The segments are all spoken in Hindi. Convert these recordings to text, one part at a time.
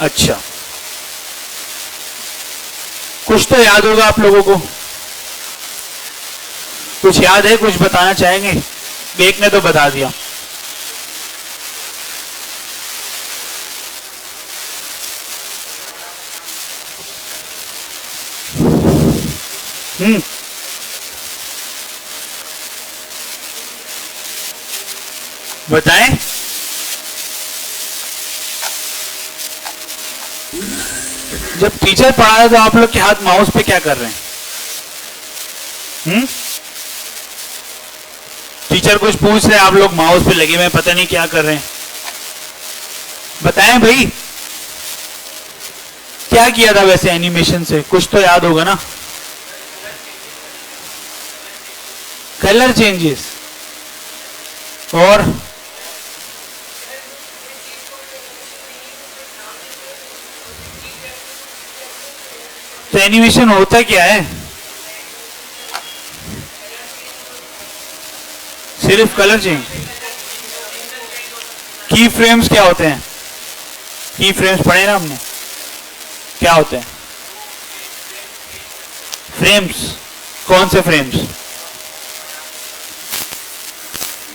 अच्छा, कुछ तो याद होगा आप लोगों को, कुछ याद है, कुछ बताना चाहेंगे? एक ने तो बता दिया। बताएं। जब टीचर पढ़ा रहा तो आप लोग के हाथ माउस पे क्या कर रहे हैं? टीचर कुछ पूछ रहे हैं, आप लोग माउस पे लगे हुए पता नहीं क्या कर रहे हैं। बताएं भाई, क्या किया था वैसे एनिमेशन से? कुछ तो याद होगा ना। कलर चेंजेस और तो एनिमेशन होता क्या है? सिर्फ कलर चेंज। की फ्रेम्स क्या होते हैं? की फ्रेम्स पढ़े ना हमने, क्या होते हैं? फ्रेम्स, कौन से फ्रेम्स?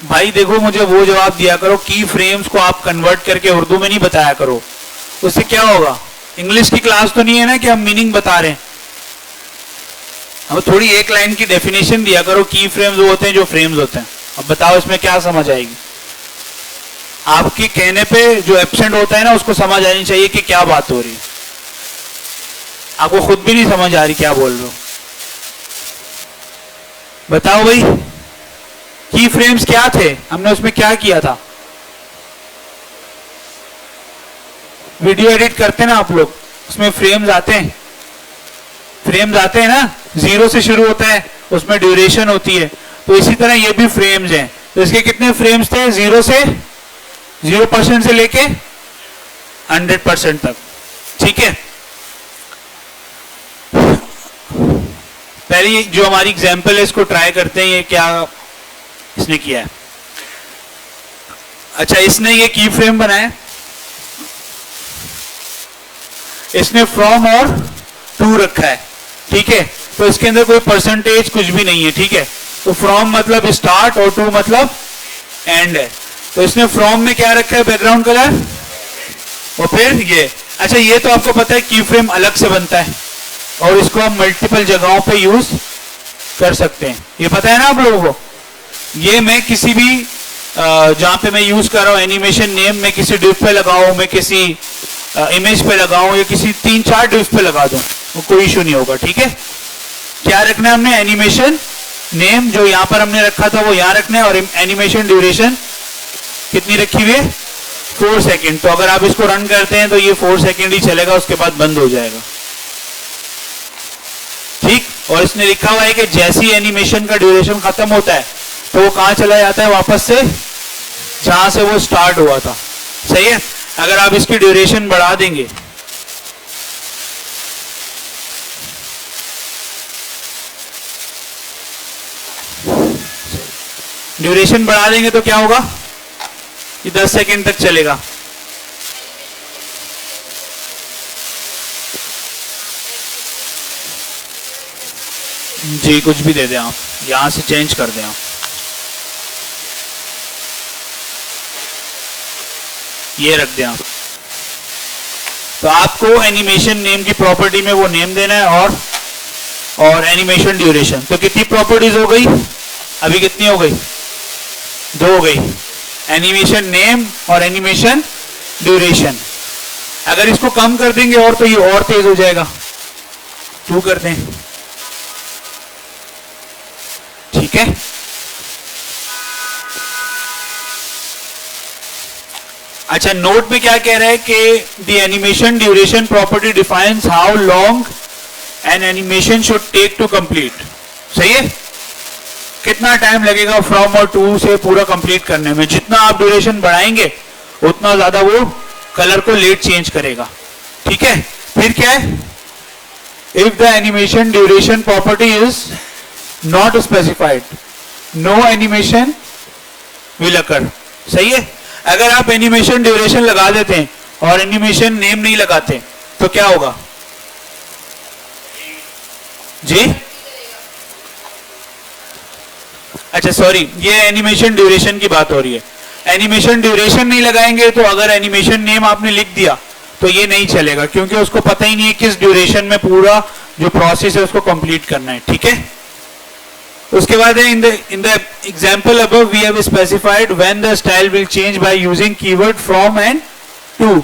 भाई देखो, मुझे वो जवाब दिया करो, की फ्रेम्स को आप कन्वर्ट करके उर्दू में नहीं बताया करो, उससे क्या होगा? इंग्लिश की क्लास तो नहीं है ना कि हम मीनिंग बता रहे हैं। अब थोड़ी एक लाइन की डेफिनेशन दिया करो, की फ्रेम्स वो होते हैं जो फ्रेम्स होते हैं। अब बताओ इसमें क्या समझ आएगी? आपके कहने पे जो एब्सेंट होता है ना, उसको समझ आनी चाहिए कि क्या बात हो रही है। आपको खुद भी नहीं समझ आ रही क्या बोल रहे हो। बताओ भाई, की फ्रेम्स क्या थे? हमने उसमें क्या किया था? वीडियो एडिट करते ना आप लोग, उसमें फ्रेम्स आते हैं, फ्रेम्स आते हैं ना, 0 से शुरू होता है, उसमें ड्यूरेशन होती है। तो इसी तरह ये भी फ्रेम्स हैं। तो इसके कितने फ्रेम्स थे? 0% से लेके 100% तक। ठीक है, पहले जो हमारी एग्जांपल है इसको ट्राई करते हैं, ये क्या इसने किया है। अच्छा, इसने ये की फ्रेम बनाया, इसने फ्रॉम और टू रखा है। ठीक है, तो इसके अंदर कोई परसेंटेज कुछ भी नहीं है। ठीक है, तो फ्रॉम मतलब स्टार्ट और टू मतलब एंड है। तो इसने फ्रॉम में क्या रखा है? बैकग्राउंड कलर, और फिर ये। अच्छा, ये तो आपको पता है की फ्रेम अलग से बनता है और इसको हम मल्टीपल जगहों पे यूज कर सकते हैं, ये पता है ना आप लोगों को। ये मैं किसी भी जहां पे मैं यूज कर रहा हूं एनिमेशन नेम, मैं किसी डिव पे लगाऊं, मैं किसी इमेज पे लगाऊं, या किसी 3-4 डिव पे लगा दूं, वो कोई इशू नहीं होगा। ठीक है, क्या रखना है हमने? एनिमेशन नेम जो यहां पर हमने रखा था वो यहां रखना है, और एनिमेशन ड्यूरेशन कितनी रखी हुई है? 4 सेकेंड। तो अगर आप इसको रन करते हैं तो ये 4 सेकेंड ही चलेगा, उसके बाद बंद हो जाएगा। ठीक, और इसने लिखा हुआ है कि जैसी एनिमेशन का ड्यूरेशन खत्म होता है तो वो कहां चला जाता है? वापस से जहां से वो स्टार्ट हुआ था। सही है, अगर आप इसकी ड्यूरेशन बढ़ा देंगे, ड्यूरेशन बढ़ा देंगे तो क्या होगा? ये 10 सेकेंड तक चलेगा। जी, कुछ भी दे दें आप, यहां से चेंज कर दें आप। ये रख दें आप। तो आपको एनिमेशन नेम की प्रॉपर्टी में वो नेम देना है, और एनिमेशन ड्यूरेशन। तो कितनी प्रॉपर्टीज हो गई? अभी कितनी हो गई? 2 हो गई, एनिमेशन नेम और एनिमेशन ड्यूरेशन। अगर इसको कम कर देंगे और तो ये और तेज हो जाएगा। 2 कर दें। ठीक है, अच्छा, नोट में क्या कह रहा है कि the animation duration property defines how long an animation should take to complete. सही है, कितना टाइम लगेगा फ्रॉम और टू से पूरा कंप्लीट करने में। जितना आप ड्यूरेशन बढ़ाएंगे उतना ज्यादा वो कलर को लेट चेंज करेगा। ठीक है, फिर क्या है? If the animation duration property is not specified, no animation will occur. सही है, अगर आप एनिमेशन ड्यूरेशन लगा देते हैं और एनिमेशन नेम नहीं लगाते तो क्या होगा जी? अच्छा सॉरी, ये एनिमेशन ड्यूरेशन की बात हो रही है। एनिमेशन ड्यूरेशन नहीं लगाएंगे तो अगर एनिमेशन नेम आपने लिख दिया तो ये नहीं चलेगा, क्योंकि उसको पता ही नहीं है किस ड्यूरेशन में पूरा जो प्रोसेस है उसको कंप्लीट करना है। ठीक है, उसके बाद है in the example above we have specified when the style will change by using keyword from and to.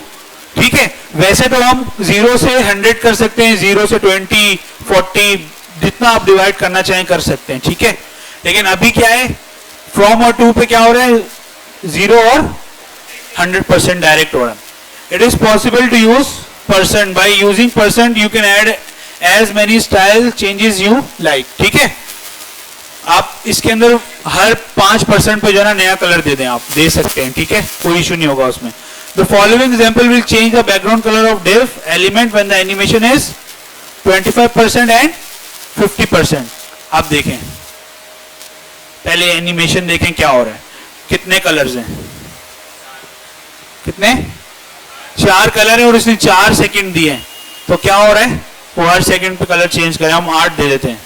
ठीक है, वैसे तो हम 0 से 100 कर सकते हैं, 0 से 20, 40, जितना आप डिवाइड करना चाहें कर सकते हैं। ठीक है, लेकिन अभी क्या है, फ्रॉम और टू पे क्या हो रहा है, 0 और 100% डायरेक्ट हो रहा है। It is possible to use percent, by using percent you can add as many style changes you like. ठीक है, आप इसके अंदर हर 5% पे जो है ना नया कलर दे दें, आप दे सकते हैं। ठीक है, कोई इशू नहीं होगा उसमें। The following example will change the background colour of div element when the animation is 25% and 50%। आप देखें, पहले एनिमेशन देखें क्या हो रहा है, कितने कलर्स हैं, कितने 4 कलर है और इसने 4 सेकंड दिए हैं, तो क्या हो रहा है, वो हर सेकंड पे कलर चेंज करें, हम 8 दे देते हैं।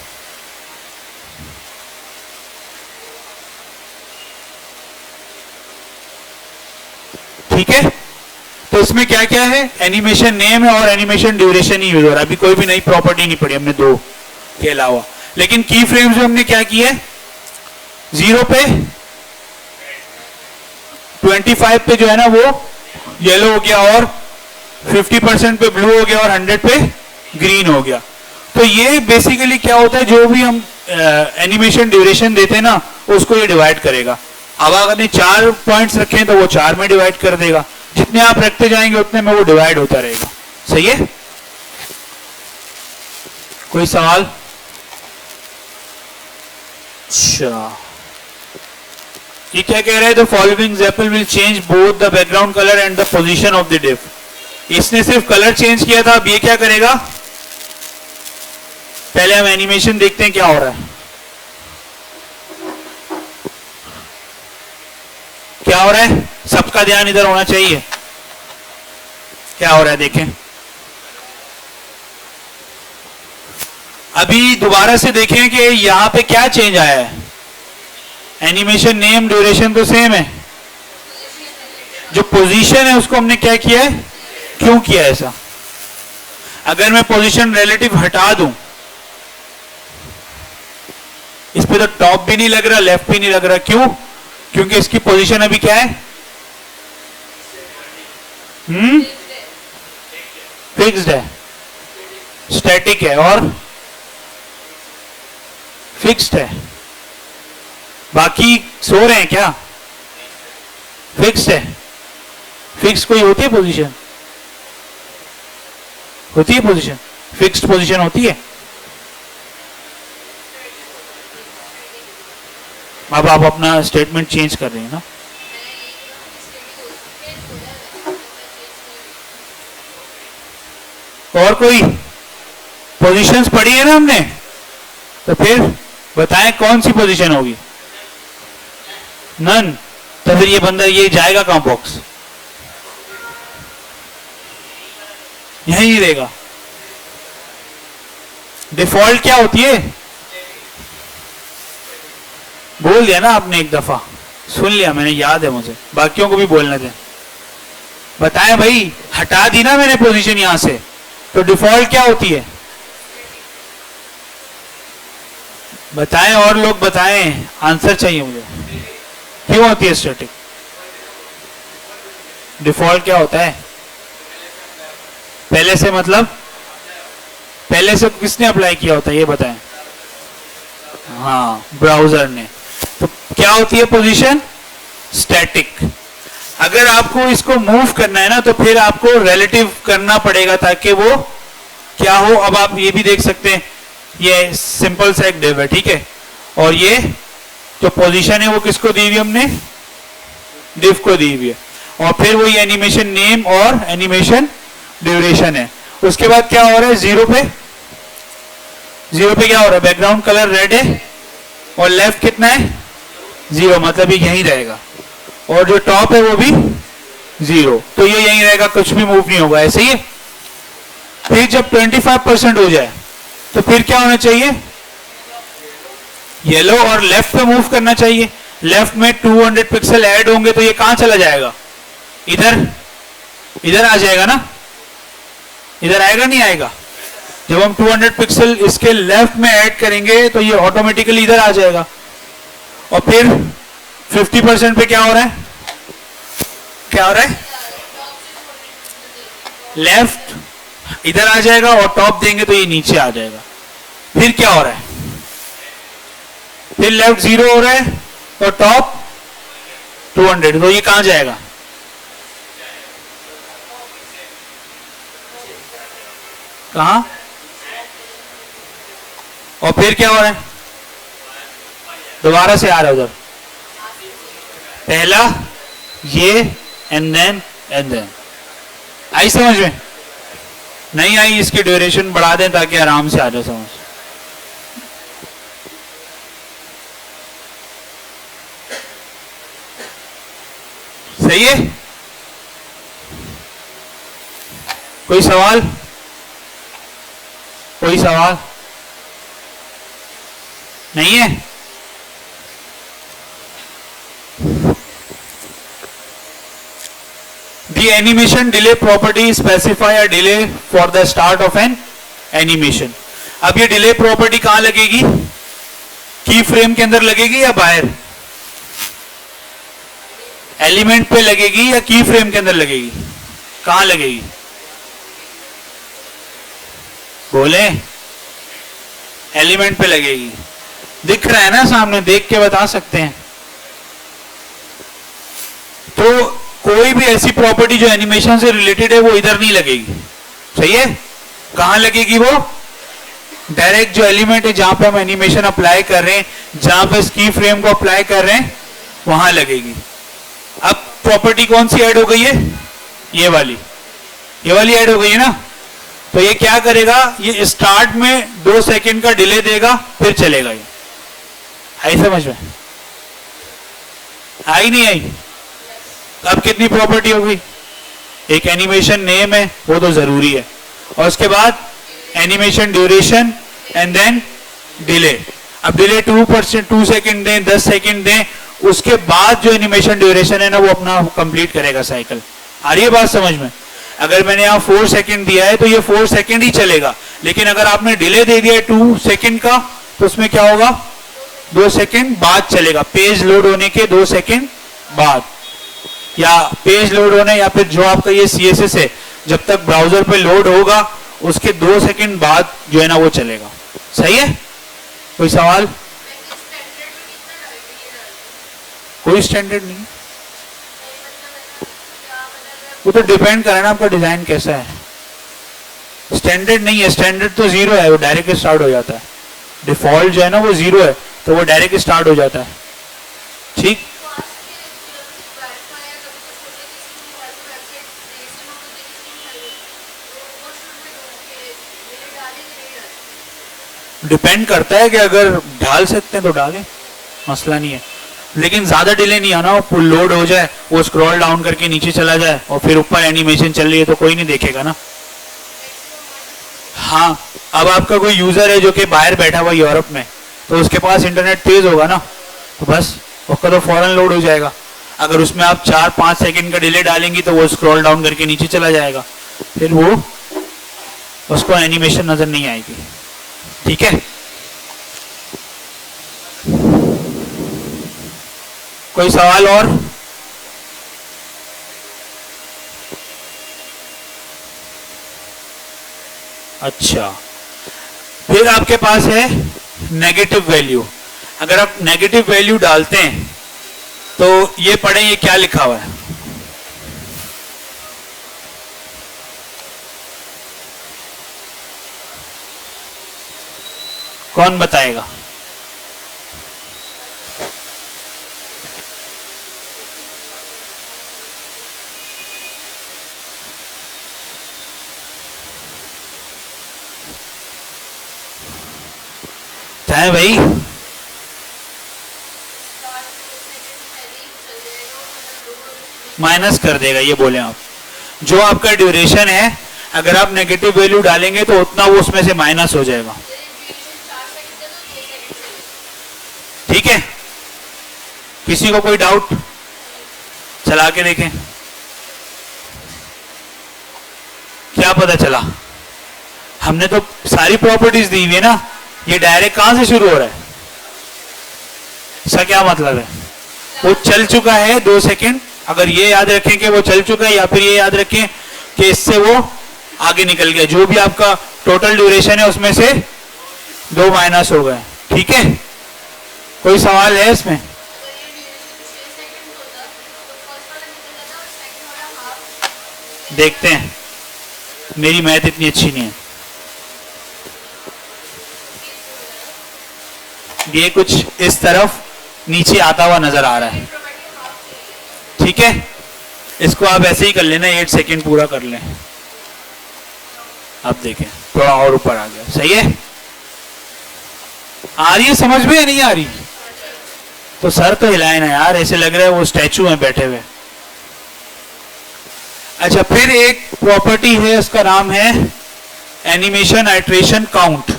ठीक है, तो इसमें क्या क्या है, एनिमेशन नेम है और एनिमेशन ड्यूरेशन ही यूज हो रहा है। अभी कोई भी नई प्रॉपर्टी नहीं पड़ी हमने 2 के अलावा। लेकिन की फ्रेम्स में हमने क्या किया है, 0 पे 25 पे जो है ना वो येलो हो गया और 50% पे ब्लू हो गया और 100 पे ग्रीन हो गया। तो ये बेसिकली क्या होता है, जो भी हम एनिमेशन ड्यूरेशन देते हैं ना उसको ये डिवाइड करेगा। अब अगर 4 पॉइंट्स रखे हैं तो वो 4 में डिवाइड कर देगा, जितने आप रखते जाएंगे उतने में वो डिवाइड होता रहेगा। सही है, कोई सवाल? अच्छा, ये क्या कह रहा है, the following example will change both the background colour and the position of the div। इसने सिर्फ कलर चेंज किया था, अब ये क्या करेगा, पहले हम एनिमेशन देखते हैं क्या हो रहा है। क्या हो रहा है, सबका ध्यान इधर होना चाहिए, क्या हो रहा है देखें। अभी दोबारा से देखें कि यहां पे क्या चेंज आया है, एनिमेशन नेम ड्यूरेशन तो सेम है, जो पोजीशन है उसको हमने क्या किया है, क्यों किया ऐसा। अगर मैं पोजीशन रिलेटिव हटा दूं, इस पे तो टॉप भी नहीं लग रहा, लेफ्ट भी नहीं लग रहा, क्यों, क्योंकि इसकी पोजीशन अभी क्या है, फिक्स्ड है, स्टैटिक है और फिक्स्ड है। बाकी सो रहे हैं क्या, फिक्स्ड है। फिक्स कोई होती है पोजीशन, होती है पोजीशन, फिक्स्ड पोजीशन होती है। अब आप अपना स्टेटमेंट चेंज कर रहे हैं ना, और कोई पोजीशंस पढ़ी है ना हमने, तो फिर बताएं कौन सी पोजीशन होगी, नन। तो फिर ये बंदा ये जाएगा कहां, बॉक्स यहीं रहेगा। डिफॉल्ट क्या होती है, बोल दिया ना आपने, एक दफा सुन लिया मैंने, याद है मुझे, बाकियों को भी बोलने दें। बताएं भाई, हटा दी ना मैंने पोजीशन यहां से, तो डिफॉल्ट क्या होती है, बताएं, और लोग बताएं, आंसर चाहिए मुझे, क्यों होती है स्टैटिक, डिफॉल्ट क्या होता है, पहले से मतलब पहले से किसने अप्लाई किया होता है ये बताएं। हाँ, ब्राउजर ने। तो क्या होती है पोजीशन, स्टैटिक। अगर आपको इसको मूव करना है ना तो फिर आपको रिलेटिव करना पड़ेगा ताकि वो क्या हो। अब आप ये भी देख सकते हैं, ये सिंपल सा एक डिव है, ठीक है, और ये जो पोजीशन है वो किसको दी हुई हमने, डिव को दी हुई है, और फिर वो ये एनिमेशन नेम और एनिमेशन ड्यूरेशन है। उसके बाद क्या हो रहा है, जीरो पे क्या हो रहा है, बैकग्राउंड कलर रेड है और लेफ्ट कितना है, 0, मतलब ये यहीं रहेगा, और जो टॉप है वो भी 0, तो ये यहीं रहेगा, कुछ भी मूव नहीं होगा, ऐसे ही है। फिर जब 25% हो जाए तो फिर क्या होना चाहिए, येलो और लेफ्ट पे मूव करना चाहिए। लेफ्ट में 200 पिक्सल ऐड होंगे तो ये कहां चला जाएगा, इधर, इधर आ जाएगा ना, इधर आएगा नहीं आएगा। जब हम 200 पिक्सल इसके लेफ्ट में ऐड करेंगे तो ये ऑटोमेटिकली इधर आ जाएगा। और फिर 50% पे क्या हो रहा है, क्या हो रहा है, लेफ्ट इधर आ जाएगा और टॉप देंगे तो ये नीचे आ जाएगा। फिर क्या हो रहा है, फिर लेफ्ट 0 हो रहा है और टॉप 200, तो ये कहां जाएगा, कहां, और फिर क्या हो रहा है, दोबारा से आ रहा है उधर, पहला ये एंड देन। आई समझ में, नहीं आई इसकी ड्यूरेशन बढ़ा दें ताकि आराम से आ जाए समझ। सही है, कोई सवाल, कोई सवाल नहीं है। The animation delay property specify a delay for the start of an animation। अब ये डिले प्रॉपर्टी कहां लगेगी, की फ्रेम के अंदर लगेगी या बाहर, एलिमेंट पे लगेगी या की फ्रेम के अंदर लगेगी, कहां लगेगी, बोले, एलिमेंट पे लगेगी। दिख रहा है ना सामने, देख के बता सकते हैं। तो कोई भी ऐसी प्रॉपर्टी जो एनिमेशन से रिलेटेड है वो इधर नहीं लगेगी, सही है। कहां लगेगी वो, डायरेक्ट जो एलिमेंट है जहां पे हम एनिमेशन अप्लाई कर रहे हैं, जहां पे की फ्रेम को अप्लाई कर रहे हैं वहां लगेगी। अब प्रॉपर्टी कौन सी ऐड हो गई है, ये वाली ऐड हो गई है ना। तो ये क्या करेगा, ये स्टार्ट में 2 सेकंड का डिले देगा फिर चलेगा। ये आई समझ में, आई नहीं आई। अब कितनी प्रॉपर्टी हो गई, एक एनिमेशन नेम है वो तो जरूरी है, और उसके बाद animation duration and then delay. अब डिले 2 सेकंड दें, 10 सेकंड दें, उसके बाद जो एनिमेशन ड्यूरेशन है ना वो अपना कंप्लीट करेगा साइकिल। आ रही है बात समझ में। अगर मैंने यहाँ 4 सेकंड दिया है तो ये 4 सेकंड ही चलेगा, लेकिन अगर आपने डिले दे दिया है 2 सेकंड का तो उसमें क्या होगा, 2 सेकंड बाद चलेगा, पेज लोड होने के 2 सेकंड बाद, या पेज लोड होने, या फिर जो आपका ये CSS है जब तक ब्राउजर पे लोड होगा उसके 2 सेकंड बाद जो है ना वो चलेगा। सही है, कोई सवाल, कोई स्टैंडर्ड नहीं, वो तो डिपेंड करे ना आपका डिजाइन कैसा है। स्टैंडर्ड नहीं है, स्टैंडर्ड तो 0 है, वो डायरेक्ट स्टार्ट हो जाता है। डिफॉल्ट जो है ना वो 0 है तो वो डायरेक्ट स्टार्ट हो जाता है। ठीक, डिपेंड करता है कि अगर डाल सकते हैं तो डालें, मसला नहीं है, लेकिन ज्यादा डिले नहीं आना, फुल लोड हो जाए, वो स्क्रॉल डाउन करके नीचे चला जाए और फिर ऊपर एनिमेशन चल रही है तो कोई नहीं देखेगा ना। हाँ, अब आपका कोई यूजर है जो कि बाहर बैठा हुआ यूरोप में, तो उसके पास इंटरनेट तेज होगा ना, तो बस उसका तो फौरन लोड हो जाएगा। अगर उसमें आप 4-5 सेकंड का डिले डालेंगी तो वो स्क्रॉल डाउन करके नीचे चला जाएगा, फिर वो उसको एनिमेशन नजर नहीं आएगी। ठीक है, कोई सवाल और, अच्छा, फिर आपके पास है नेगेटिव वैल्यू। अगर आप नेगेटिव वैल्यू डालते हैं तो ये पढ़ें, ये क्या लिखा हुआ है, कौन बताएगा? है भाई, माइनस कर देगा, ये बोले आप। जो आपका ड्यूरेशन है अगर आप नेगेटिव वैल्यू डालेंगे तो उतना वो उसमें से माइनस हो जाएगा। ठीक है, किसी को कोई डाउट? चला के देखें, क्या पता चला? हमने तो सारी प्रॉपर्टीज दी हुई है ना, ये डायरेक्ट कहां से शुरू हो रहा है? इसका क्या मतलब है? वो चल चुका है 2 सेकेंड, अगर ये याद रखें कि वो चल चुका है, या फिर ये याद रखें कि इससे वो आगे निकल गया, जो भी आपका टोटल ड्यूरेशन है उसमें से 2 माइनस हो गए। ठीक है, कोई सवाल है इसमें? देखते हैं, मेरी मैथ इतनी अच्छी नहीं है। ये कुछ इस तरफ नीचे आता हुआ नजर आ रहा है। ठीक है, इसको आप ऐसे ही कर लेना, 8 सेकेंड पूरा कर लें। अब देखें थोड़ा और ऊपर आ गया, सही है? आ रही है समझ में या नहीं आ रही? तो सर तो हिलाए ना यार, ऐसे लग रहा है वो स्टैचू में बैठे हुए। अच्छा, फिर एक प्रॉपर्टी है, उसका नाम है एनिमेशन आइट्रेशन काउंट।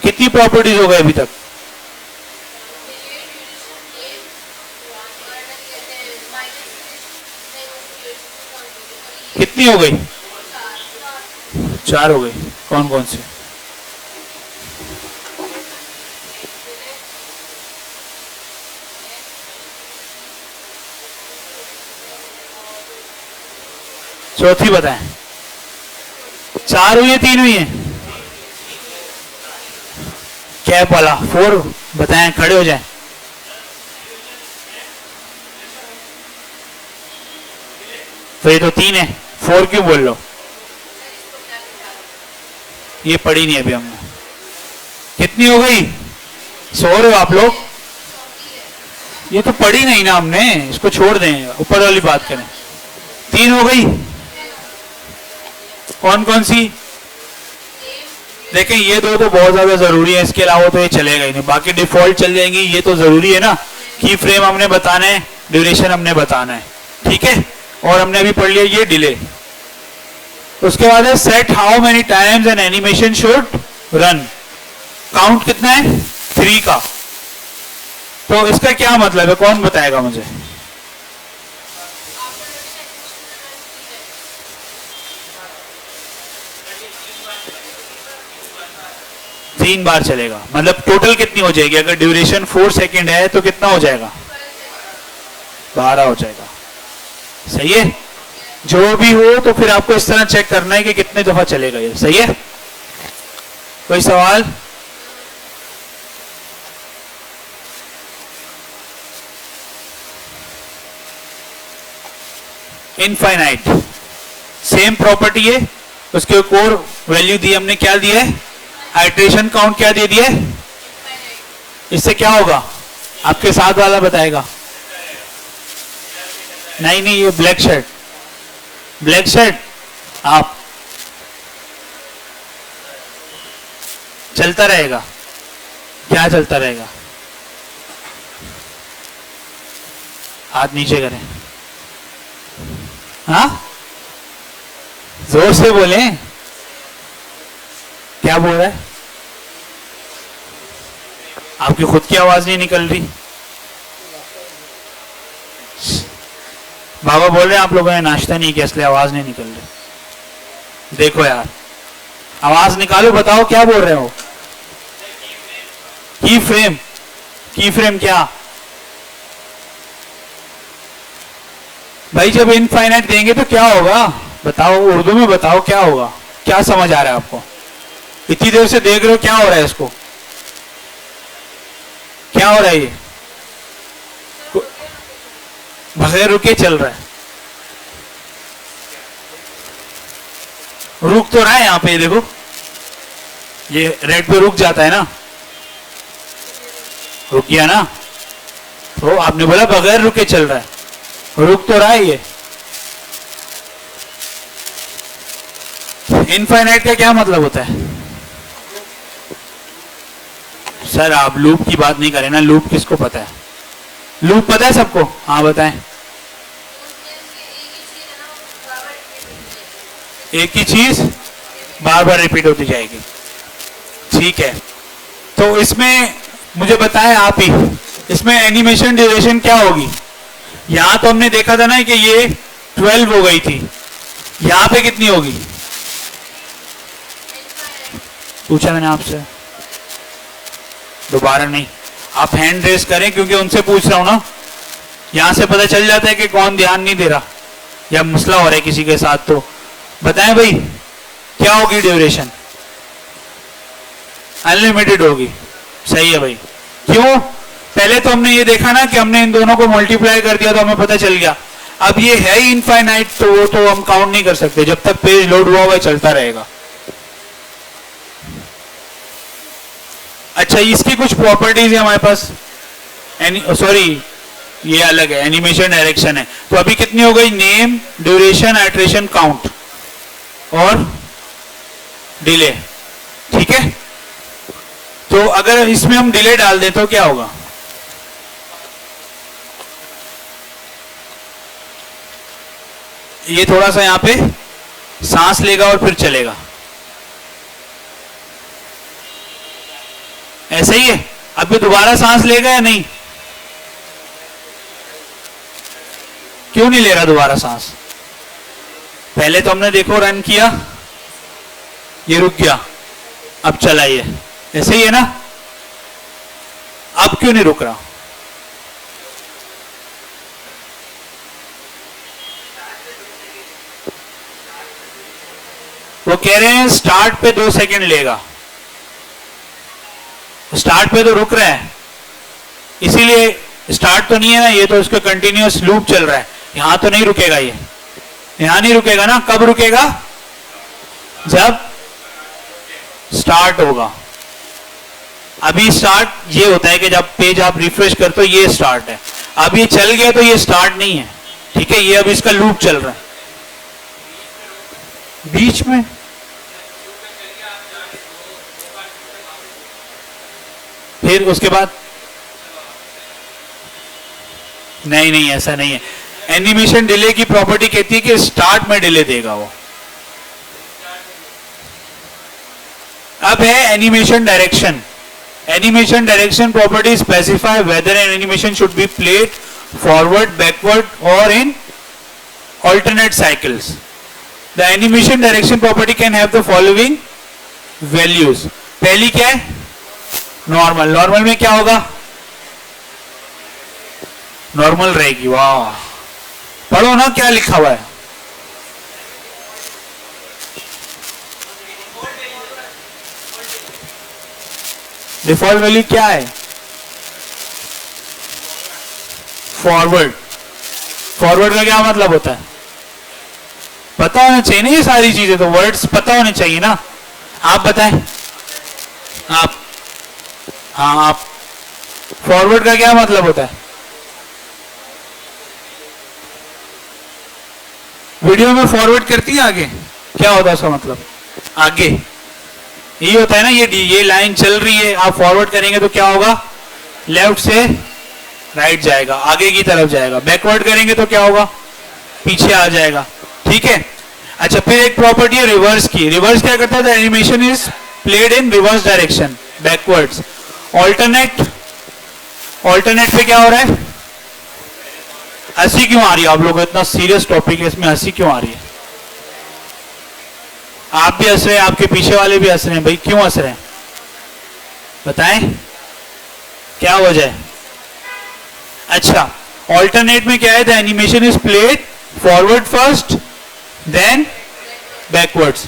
कितनी प्रॉपर्टीज हो गए अभी तक? कितनी हो गई? 4 हो गई। कौन कौन से? चौथी बताएं। 4 हुई है, 3 हुई है? कैप वाला 4 बताएं, खड़े हो जाएं। तो ये तो 3 है, 4 क्यों बोल लो? ये पढ़ी नहीं अभी हमने। कितनी हो गई? सो रहे हो आप लोग? ये तो पढ़ी नहीं ना हमने, इसको छोड़ दें, ऊपर वाली बात करें। 3 हो गई। कौन कौन सी? देखें, ये 2 तो बहुत ज्यादा जरूरी है, इसके अलावा तो ये चलेगा ही नहीं, बाकी डिफॉल्ट चल जाएंगी। ये तो जरूरी है ना, की फ्रेम हमने बताना है, ड्यूरेशन हमने बताना है। ठीक है, और हमने अभी पढ़ लिया ये डिले। उसके बाद है set how many times N animation should run. Count कितना है? 3 का। तो इसका क्या मतलब है, कौन बताएगा मुझे? तीन बार चलेगा, मतलब टोटल कितनी हो जाएगी? अगर ड्यूरेशन 4 सेकेंड है तो कितना हो जाएगा? 12 हो जाएगा। सही है? जो भी हो तो फिर आपको इस तरह चेक करना है कि कितने दफा चलेगा ये। सही है? कोई सवाल? इनफाइनाइट सेम प्रॉपर्टी है, उसके एक और वैल्यू दी हमने, क्या दिया है? आइट्रेशन काउंट क्या दे दिया है? इससे क्या होगा? आपके साथ वाला बताएगा। नहीं नहीं, ये ब्लैक शर्ट, ब्लैक शर्ट आप, चलता रहेगा। क्या चलता रहेगा? हाथ नीचे करें। हाँ, जोर से बोले। क्या बोल रहा है? आपकी खुद की आवाज नहीं निकल रही। बाबा बोल रहे हैं आप लोगों ने नाश्ता नहीं किया इसलिए आवाज नहीं निकल रही। देखो यार, आवाज निकालो, बताओ क्या बोल रहे हो? की फ्रेम। की फ्रेम क्या भाई? जब इनफाइनाइट देंगे तो क्या होगा बताओ, उर्दू में बताओ क्या होगा? क्या समझ आ रहा है आपको? इतनी देर से देख रहे हो, क्या हो रहा है इसको? क्या हो रहा है? ये बगैर रुके चल रहा है। रुक तो रहा है यहाँ पे, देखो ये रेड पे रुक जाता है ना, रुक गया ना। तो आपने बोला बगैर रुके चल रहा है, रुक तो रहा है ये। इनफाइनाइट का क्या मतलब होता है? सर आप लूप की बात नहीं करें ना, लूप किसको पता है? लूप पता है सबको? हाँ बताएं। एक ही चीज बार बार रिपीट होती जाएगी, ठीक है। तो इसमें मुझे बताएं आप ही, इसमें एनिमेशन ड्यूरेशन क्या होगी? यहां तो हमने देखा था ना कि ये 12 हो गई थी, यहां पे कितनी होगी? पूछा मैंने आपसे, दोबारा नहीं, आप हैंड रेस करें क्योंकि उनसे पूछ रहा हूं ना, यहां से पता चल जाता है कि कौन ध्यान नहीं दे रहा या मसला हो रहा है किसी के साथ। तो बताएं भाई क्या होगी ड्यूरेशन? अनलिमिटेड होगी, सही है भाई। क्यों? पहले तो हमने ये देखा ना कि हमने इन दोनों को मल्टीप्लाई कर दिया तो हमें पता चल गया। अब ये है ही इनफाइनाइट, तो वो तो हम काउंट नहीं कर सकते, जब तक पेज लोड हुआ हुआ चलता रहेगा। अच्छा, इसकी कुछ प्रॉपर्टीज है हमारे पास, सॉरी ये अलग है, एनिमेशन डायरेक्शन है। तो अभी कितनी हो गई? नेम, ड्यूरेशन, आइटरेशन, काउंट और डिले, ठीक है। तो अगर इसमें हम डिले डाल दें तो क्या होगा? ये थोड़ा सा यहां पे सांस लेगा और फिर चलेगा, ऐसा ही है। अब ये दोबारा सांस लेगा या नहीं? क्यों नहीं ले रहा दोबारा सांस? पहले तो हमने देखो रन किया, ये रुक गया, अब चला, ये ऐसे ही है ना। अब क्यों नहीं रुक रहा? वो कह रहे हैं स्टार्ट पे 2 सेकंड लेगा, स्टार्ट पे तो रुक रहा है, इसीलिए स्टार्ट तो नहीं है ना, ये तो उसका कंटिन्यूअस लूप चल रहा है। यहां तो नहीं रुकेगा, ये यहां नहीं रुकेगा ना। कब रुकेगा? जब स्टार्ट होगा। अभी स्टार्ट ये होता है कि जब पेज आप रिफ्रेश करते हो ये स्टार्ट है, अब ये चल गया तो ये स्टार्ट नहीं है, ठीक है। ये अब इसका लूप चल रहा है, बीच में फिर उसके बाद नहीं, नहीं ऐसा नहीं है। एनिमेशन डिले की प्रॉपर्टी कहती है कि स्टार्ट में डिले देगा वो। अब है animation direction. Animation direction property specify whether an animation should be played forward, backward और in alternate cycles. The animation direction property can have the following values. पहली क्या है? नॉर्मल। नॉर्मल में क्या होगा? नॉर्मल रहेगी। वाह, पढ़ो ना क्या लिखा हुआ है। डिफॉल्ट वैल्यू क्या है? फॉरवर्ड। फॉरवर्ड का क्या मतलब होता है? पता होना चाहिए ना, ये सारी चीजें तो वर्ड्स पता होने चाहिए ना। आप बताएं, आप, हाँ आप, फॉरवर्ड का क्या मतलब होता है? वीडियो में फॉरवर्ड करती है आगे, क्या होता है उसका मतलब? आगे ये होता है ना, ये लाइन चल रही है, आप फॉरवर्ड करेंगे तो क्या होगा? लेफ्ट से राइट जाएगा, आगे की तरफ जाएगा। बैकवर्ड करेंगे तो क्या होगा? पीछे आ जाएगा, ठीक है। अच्छा, फिर एक प्रॉपर्टी है रिवर्स की। रिवर्स क्या करता है? Animation is played in reverse direction, backwards. Alternate, alternate पे क्या हो रहा है? हंसी क्यों आ रही है आप लोगों को? इतना सीरियस टॉपिक है, इसमें हंसी क्यों आ रही है? आप भी हंस रहे हैं, आपके पीछे वाले भी हंस रहे हैं, भाई क्यों हंस रहे हैं? बताएं क्या वजह है? अच्छा, ऑल्टरनेट में क्या है? The animation is played forward first then backwards.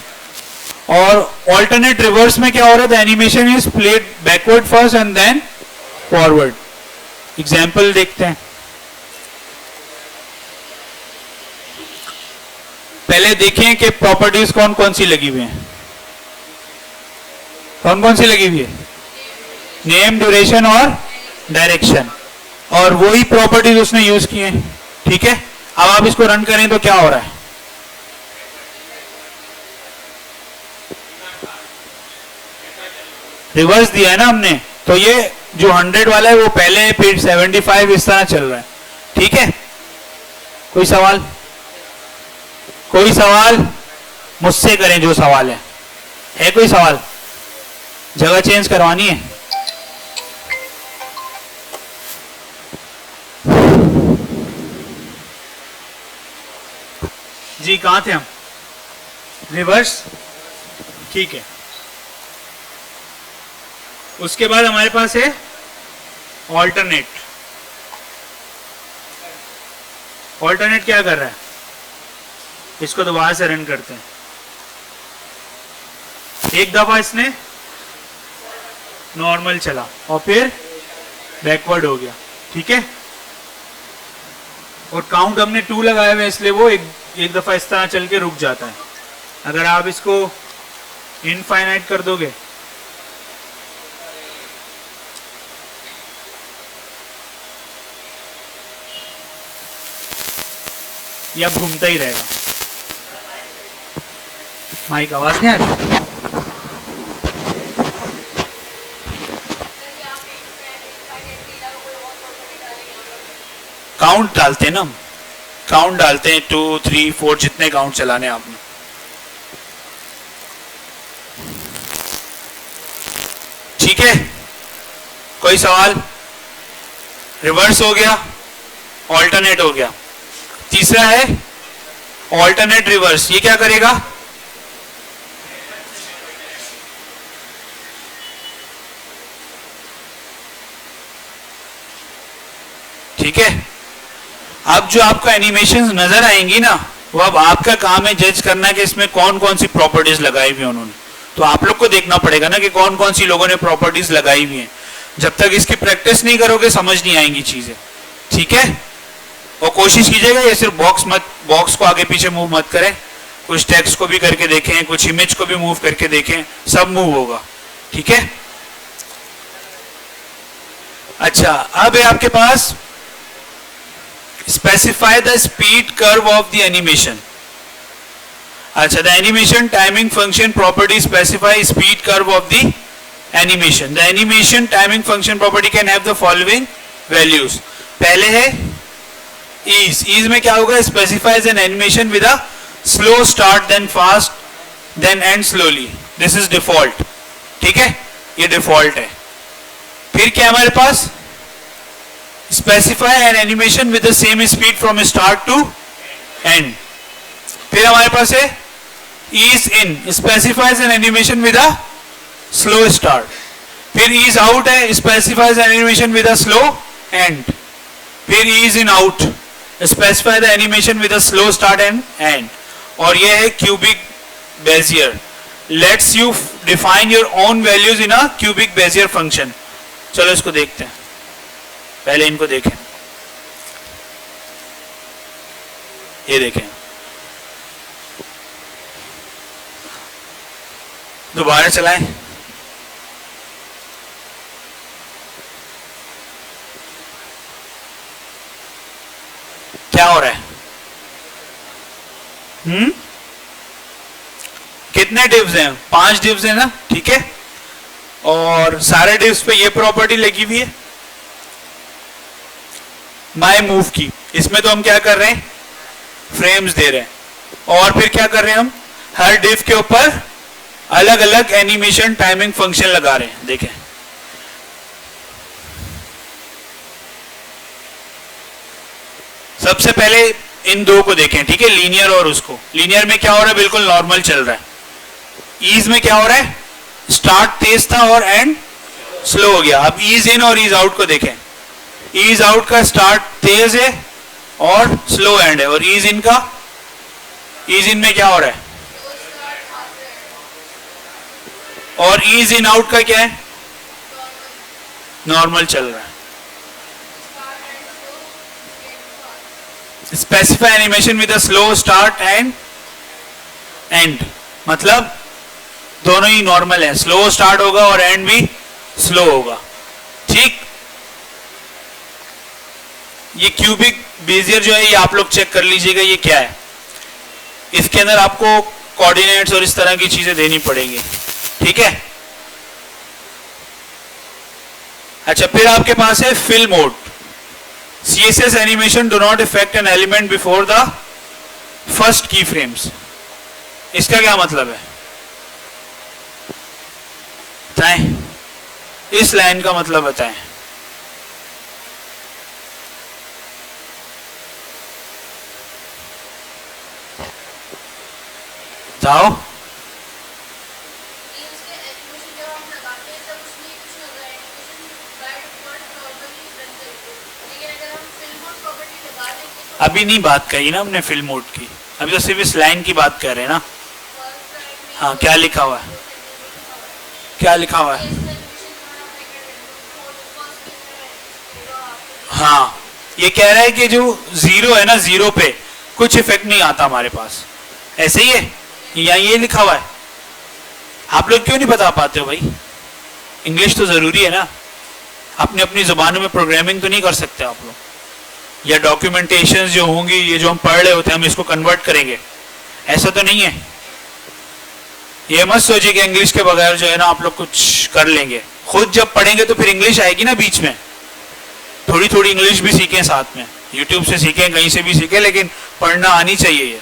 और ऑल्टरनेट रिवर्स में क्या हो रहा है? The animation is played backward first and then forward. Example देखते हैं। पहले देखें कि प्रॉपर्टीज कौन कौन सी लगी हुई हैं। कौन कौन सी लगी हुई है? नेम, ड्यूरेशन और डायरेक्शन, और वही प्रॉपर्टीज उसने यूज की हैं, ठीक है। अब आप इसको रन करें तो क्या हो रहा है? रिवर्स दिया है ना हमने, तो ये जो 100 वाला है वो पहले है, फिर 75 इस तरह चल रहा है, ठीक है। कोई सवाल? कोई सवाल? मुझसे करें जो सवाल है कोई सवाल? जगह चेंज करवानी है? जी कहां थे हम? रिवर्स, ठीक है। उसके बाद हमारे पास है ऑल्टरनेट। ऑल्टरनेट क्या कर रहा है? इसको दोबारा से रन करते हैं। एक दफा इसने नॉर्मल चला और फिर बैकवर्ड हो गया, ठीक है। और काउंट हमने 2 लगाए हुए इसलिए वो एक दफा इस तरह चल के रुक जाता है। अगर आप इसको इनफाइनाइट कर दोगे ये अब घूमता ही रहेगा। माइक आवाज नहीं आ रही? काउंट डालते हैं ना, काउंट डालते हैं 2, 3, 4 जितने काउंट चलाने आपने। ठीक है, कोई सवाल? रिवर्स हो गया, ऑल्टरनेट हो गया। तीसरा है ऑल्टरनेट रिवर्स। ये क्या करेगा? ठीक है, अब जो आपको एनिमेशंस नजर आएंगी ना, वो अब आपका काम है जज करना कि इसमें कौन कौन सी प्रॉपर्टीज लगाई हुई उन्होंने। तो आप लोग को देखना पड़ेगा ना कि कौन कौन सी लोगों ने प्रॉपर्टीज लगाई हुई हैं। जब तक इसकी प्रैक्टिस नहीं करोगे समझ नहीं आएंगी चीजें, ठीक है। और कोशिश कीजिएगा ये सिर्फ बॉक्स को आगे पीछे मूव मत करें, कुछ टेक्स्ट को भी करके देखें, कुछ इमेज को भी मूव करके देखें, सब मूव होगा, ठीक है। अच्छा, अब है आपके पास specify the speed curve of the animation. अच्छा, the animation timing function property specify speed curve of the animation. The animation timing function property can have the following values. पहले है ease में क्या होगा? Specifies an animation with a slow start then fast then end slowly. This is default, ठीक है, ये डिफॉल्ट है। फिर क्या हमारे पास? Specify an animation with the same speed from start to end. फिर हमारे पास है ease in, specifies an animation with a slow start. फिर ईज आउट है, specifies an animation with a slow end. फिर ease in out, specify the animation with a slow start and end. और ये है cubic bezier, lets you define your own values in a cubic bezier function. चलो इसको देखते हैं, पहले इनको देखें। ये देखें, दोबारा चलाएं। क्या हो रहा है? कितने डिव्स हैं? 5 डिव्स हैं ना, ठीक है। और सारे डिव्स पे ये प्रॉपर्टी लगी हुई है माई मूव की। इसमें तो हम क्या कर रहे हैं? फ्रेम्स दे रहे हैं। और फिर क्या कर रहे हैं? हम हर डिव के ऊपर अलग अलग एनिमेशन टाइमिंग फंक्शन लगा रहे हैं। देखें, सबसे पहले इन दो को देखें, ठीक है, लीनियर और उसको। लीनियर में क्या हो रहा है? बिल्कुल नॉर्मल चल रहा है। ईज में क्या हो रहा है? स्टार्ट तेज था और एंड स्लो हो गया। अब ईज इन और ईज आउट को देखें। ईज आउट का स्टार्ट तेज है और स्लो एंड है, और ईज इन में क्या हो रहा है? और ईज इन आउट का क्या है? नॉर्मल चल रहा है। Specify animation with a slow start and and, मतलब दोनों ही नॉर्मल है, स्लो स्टार्ट होगा और एंड भी स्लो होगा, ठीक। ये क्यूबिक बेजियर जो है ये आप लोग चेक कर लीजिएगा ये क्या है। इसके अंदर आपको कोऑर्डिनेट्स और इस तरह की चीजें देनी पड़ेंगी, ठीक है। अच्छा, फिर आपके पास है fill mode. CSS animation do not affect an element before the first keyframes. इसका क्या मतलब है बताएं, इस लाइन का मतलब बताएं। जाओ, अभी नहीं बात कही ना हमने फिल्म मोड की, अभी तो सिर्फ इस लाइन की बात कर रहे हैं ना। हाँ, क्या लिखा हुआ है, क्या लिखा हुआ है? हाँ, ये कह रहा है कि जो जीरो है ना, जीरो पे कुछ इफेक्ट नहीं आता हमारे पास, ऐसे ही है, या ये लिखा हुआ है। आप लोग क्यों नहीं बता पाते हो भाई? इंग्लिश तो जरूरी है ना, अपनी अपनी जुबानों में प्रोग्रामिंग तो नहीं कर सकते आप लोग, या डॉक्यूमेंटेशन जो होंगी, ये जो हम पढ़ रहे होते हैं हम इसको कन्वर्ट करेंगे, ऐसा तो नहीं है। ये मत सोचिए कि इंग्लिश के बगैर जो है ना आप लोग कुछ कर लेंगे। खुद जब पढ़ेंगे तो फिर इंग्लिश आएगी ना बीच में, थोड़ी थोड़ी इंग्लिश भी सीखें साथ में, यूट्यूब से सीखें, कहीं से भी सीखें, लेकिन पढ़ना आनी चाहिए। ये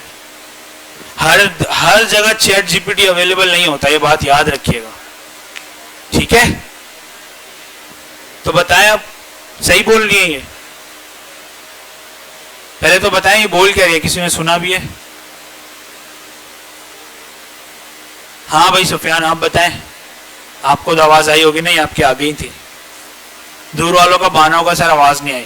हर जगह चैट जीपीटी अवेलेबल नहीं होता, ये बात याद रखिएगा, ठीक है? तो बताएं, आप सही बोल रही है ये? पहले तो बताएं ये बोल क्या रही है, किसी ने सुना भी है? हाँ भाई सुफियान, आप बताएं, आपको तो आवाज आई होगी, नहीं आपकी आ गई थी, दूर वालों का बहाना होगा सर आवाज नहीं आई।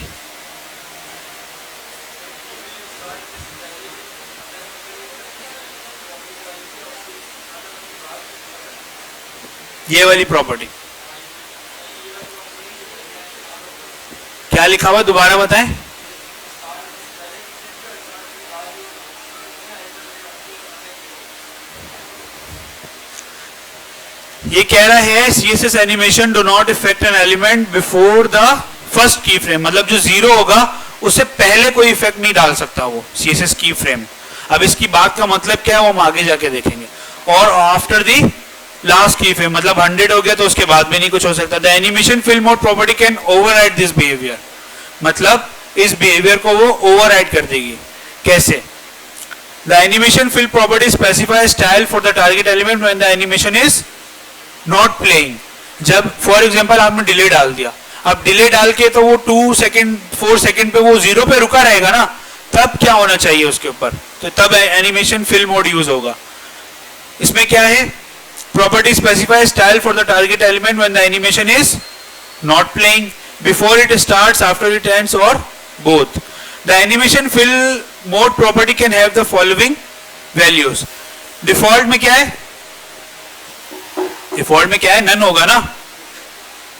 ये वाली प्रॉपर्टी क्या लिखा हुआ, दोबारा बताएं। ये कह रहा है CSS animation do not effect an element before the first key frame, मतलब जो जीरो होगा उससे पहले कोई इफेक्ट नहीं डाल सकता वो CSS की फ्रेम। अब इसकी बात का मतलब क्या है वो हम आगे जाके देखेंगे। और after the last key frame, मतलब 100 हो गया तो उसके बाद भी नहीं कुछ हो सकता। The animation fill mode property can override this behaviour, मतलब इस बिहेवियर को वो ओवरराइड कर देगी। कैसे? The animation fill property specify style for the target element when the animation is not playing. जब फॉर एग्जाम्पल आपने डिले डाल दिया, अब डिले डाल के तो वो 2 सेकेंड 4 सेकेंड पे वो जीरो पे रुका रहेगा ना, तब क्या होना चाहिए उसके ऊपर, तो तब एनिमेशन फिल मोड यूज होगा। इसमें क्या है, property specify style for the target element when the animation is not playing, before it starts, after it ends, और both. The animation fill mode property can have the following values. Default में क्या है, डिफॉल्ट में क्या है, नन होगा ना,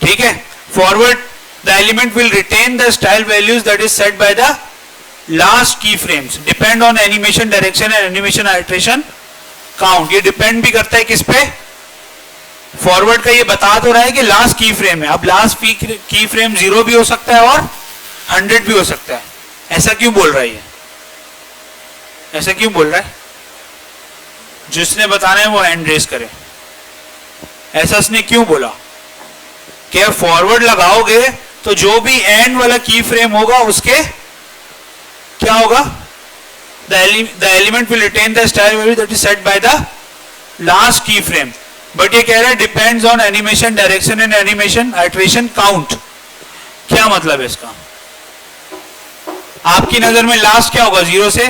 ठीक है। Forward, the element will retain the style values that is set by the last key frames, depend on animation direction and animation iteration count. ये डिपेंड भी करता है किस पे, फॉरवर्ड का ये बता तो रहा है कि लास्ट की फ्रेम है, अब लास्ट की फ्रेम 0 भी हो सकता है और 100 भी हो सकता है। ऐसा क्यों बोल रहा है ये, ऐसा क्यों बोल रहा है? जिसने बताना है वो हैंड रेस करे। ऐसा उसने क्यों बोला कि फॉरवर्ड लगाओगे तो जो भी एंड वाला की फ्रेम होगा उसके क्या होगा, the element will retain the style value that is set by the last key frame. But ये कह रहा है depends on animation direction and animation iteration count. क्या मतलब है इसका? आपकी नजर में लास्ट क्या होगा, 0 से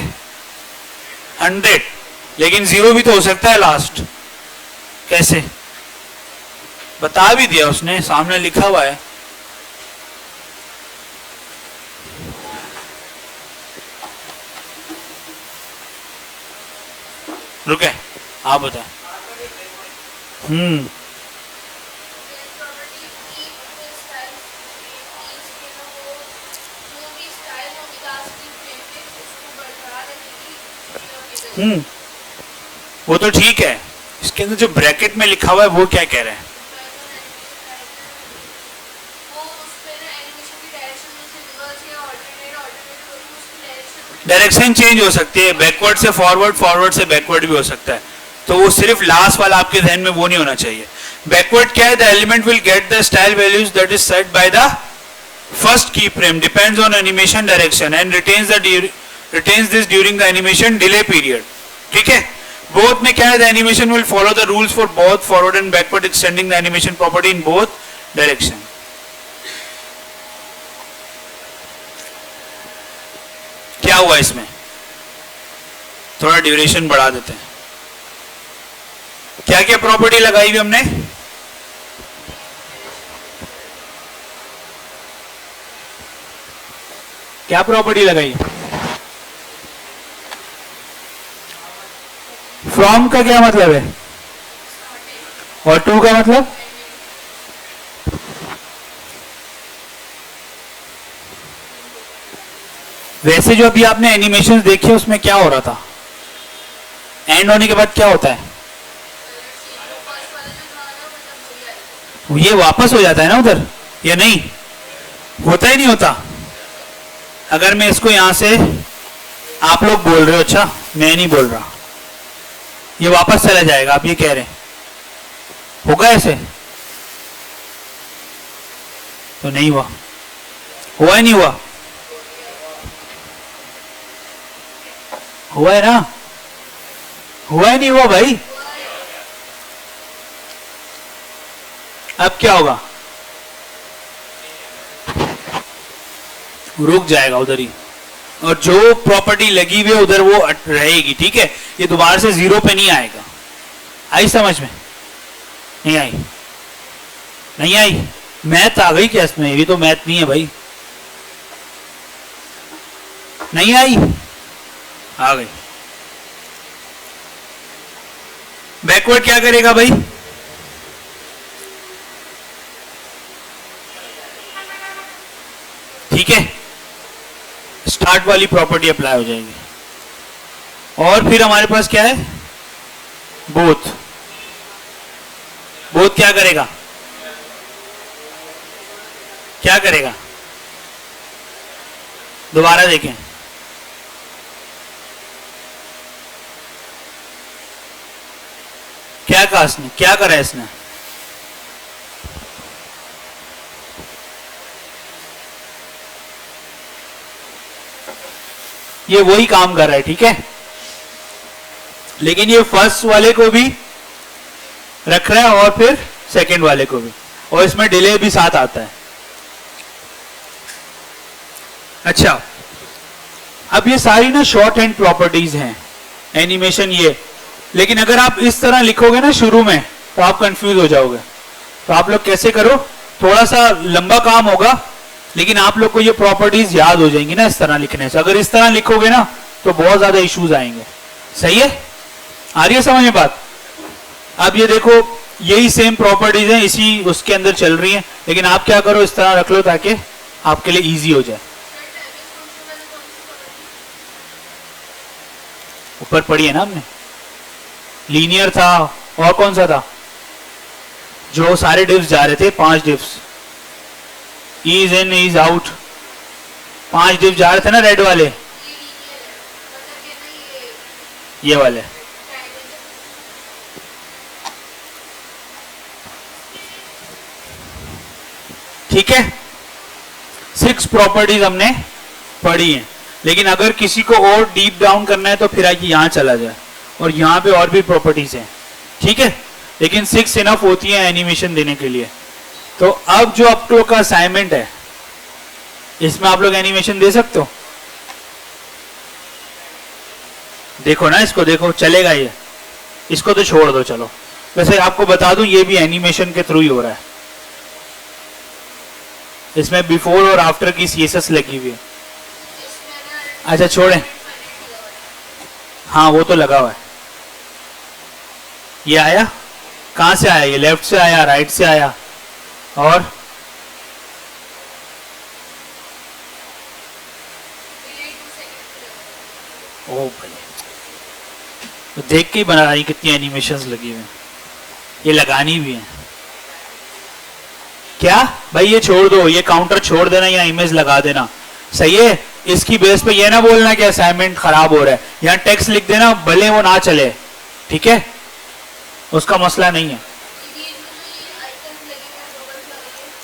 100, लेकिन 0 भी तो हो सकता है लास्ट। कैसे? बता भी दिया उसने, सामने लिखा हुआ है। रुके, आप बताएं। वो तो ठीक है, इसके अंदर जो ब्रैकेट में लिखा हुआ है वो क्या कह रहा है? डायरेक्शन चेंज हो सकती है, बैकवर्ड से फॉरवर्ड, फॉरवर्ड से बैकवर्ड भी हो सकता है, तो वो सिर्फ लास्ट वाला आपके ध्यान में वो नहीं होना चाहिए। बैकवर्ड क्या है, the element will get the style values that is set by the first key frame, depends on animation direction and retains this during the animation delay period. ठीक है, बोथ में क्या है, the animation will follow the rules for both forward and backward extending the animation property in both direction. क्या हुआ इसमें, थोड़ा ड्यूरेशन बढ़ा देते हैं। क्या क्या प्रॉपर्टी लगाई हुई हमने, क्या प्रॉपर्टी लगाई, फ्रॉम का क्या मतलब है और टू का मतलब, वैसे जो अभी आपने एनिमेशंस देखे उसमें क्या हो रहा था, एंड होने के बाद क्या होता है, ये वापस हो जाता है ना उधर, या नहीं होता ही नहीं होता। अगर मैं इसको यहां से, आप लोग बोल रहे हो, अच्छा मैं नहीं बोल रहा, ये वापस चला जाएगा, आप ये कह रहे हैं होगा ऐसे, तो नहीं हुआ, हुआ ही नहीं हुआ, हुआ है ना, हुआ ही नहीं हुआ भाई। अब क्या होगा, रुक जाएगा उधर ही, और जो प्रॉपर्टी लगी हुई है उधर वो रहेगी, ठीक है। ये दोबारा से जीरो पे नहीं आएगा। आई समझ में, नहीं आई, नहीं आई, मैथ आ गई क्या इसमें, ये तो मैथ नहीं है भाई, नहीं आई, आ गई। बैकवर्ड क्या करेगा भाई, ठीक है, स्टार्ट वाली प्रॉपर्टी अप्लाई हो जाएगी, और फिर हमारे पास क्या है, बोथ, बोथ क्या करेगा, क्या करेगा, दोबारा देखें, क्या कहा इसने, क्या करा इसने, ये वही काम कर रहा है, ठीक है, लेकिन ये फर्स्ट वाले को भी रख रहा है और फिर सेकंड वाले को भी, और इसमें डिले भी साथ आता है। अच्छा, अब ये सारी ना शॉर्ट हैंड प्रॉपर्टीज हैं एनिमेशन ये, लेकिन अगर आप इस तरह लिखोगे ना शुरू में तो आप कंफ्यूज हो जाओगे। तो आप लोग कैसे करो, थोड़ा सा लंबा काम होगा, लेकिन आप लोग को ये प्रॉपर्टीज याद हो जाएंगी ना इस तरह लिखने से। अगर इस तरह लिखोगे ना तो बहुत ज्यादा इश्यूज आएंगे। सही है, आ रही है समझ में बात। अब ये देखो, यही सेम प्रॉपर्टीज हैं, इसी उसके अंदर चल रही हैं, लेकिन आप क्या करो, इस तरह रख लो ताकि आपके लिए इजी हो जाए। ऊपर पढ़ी है ना हमने, लीनियर था, और कौन सा था जो सारे डिव्स जा रहे थे, 5 डिव्स, इज इन इज आउट, 5 डिव्स जा रहे थे ना रेड वाले, ये वाले। ठीक है, 6 प्रॉपर्टीज हमने पढ़ी हैं, लेकिन अगर किसी को और डीप डाउन करना है तो फिर आइए यहां चला जाए, और यहां पे और भी प्रॉपर्टीज हैं, ठीक है, लेकिन 6 इनफ होती है एनिमेशन देने के लिए। तो अब जो आप लोग का असाइनमेंट है, इसमें आप लोग एनिमेशन दे सकते हो। देखो ना इसको, देखो चलेगा ये, इसको तो छोड़ दो चलो। वैसे आपको बता दूं, ये भी एनिमेशन के थ्रू ही हो रहा है, इसमें बिफोर और आफ्टर की सीएसएस लगी हुई है। अच्छा छोड़ें, हाँ वो तो लगा हुआ है। ये आया कहां से आया, ये लेफ्ट से आया, राइट से आया, और ओ भाई, तो देख के ही बना रही कितनी एनिमेशंस लगी हुई, ये लगानी भी है क्या भाई। ये छोड़ दो, ये काउंटर छोड़ देना या इमेज लगा देना, सही है। इसकी बेस पे ये ना बोलना कि असाइनमेंट खराब हो रहा है, यहाँ टेक्स्ट लिख देना, भले वो ना चले, ठीक है, उसका मसला नहीं है।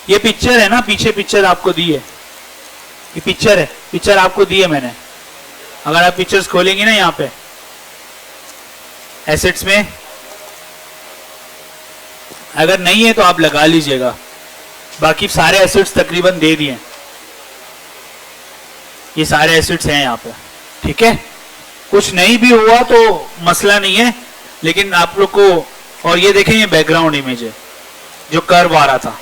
ये पिक्चर है ना, पीछे पिक्चर आपको दी है, ये पिक्चर है, पिक्चर आपको दी है मैंने। अगर आप पिक्चर्स खोलेंगे ना यहाँ पे, एसेट्स में? अगर नहीं है तो आप लगा लीजिएगा, बाकी सारे एसेट्स तकरीबन दे दिए, ये सारे एसेट्स हैं यहाँ पे, ठीक है। कुछ नहीं भी हुआ तो मसला नहीं है, लेकिन आप लोग को, और ये देखें ये बैकग्राउंड इमेज है जो कर्व आ रहा था,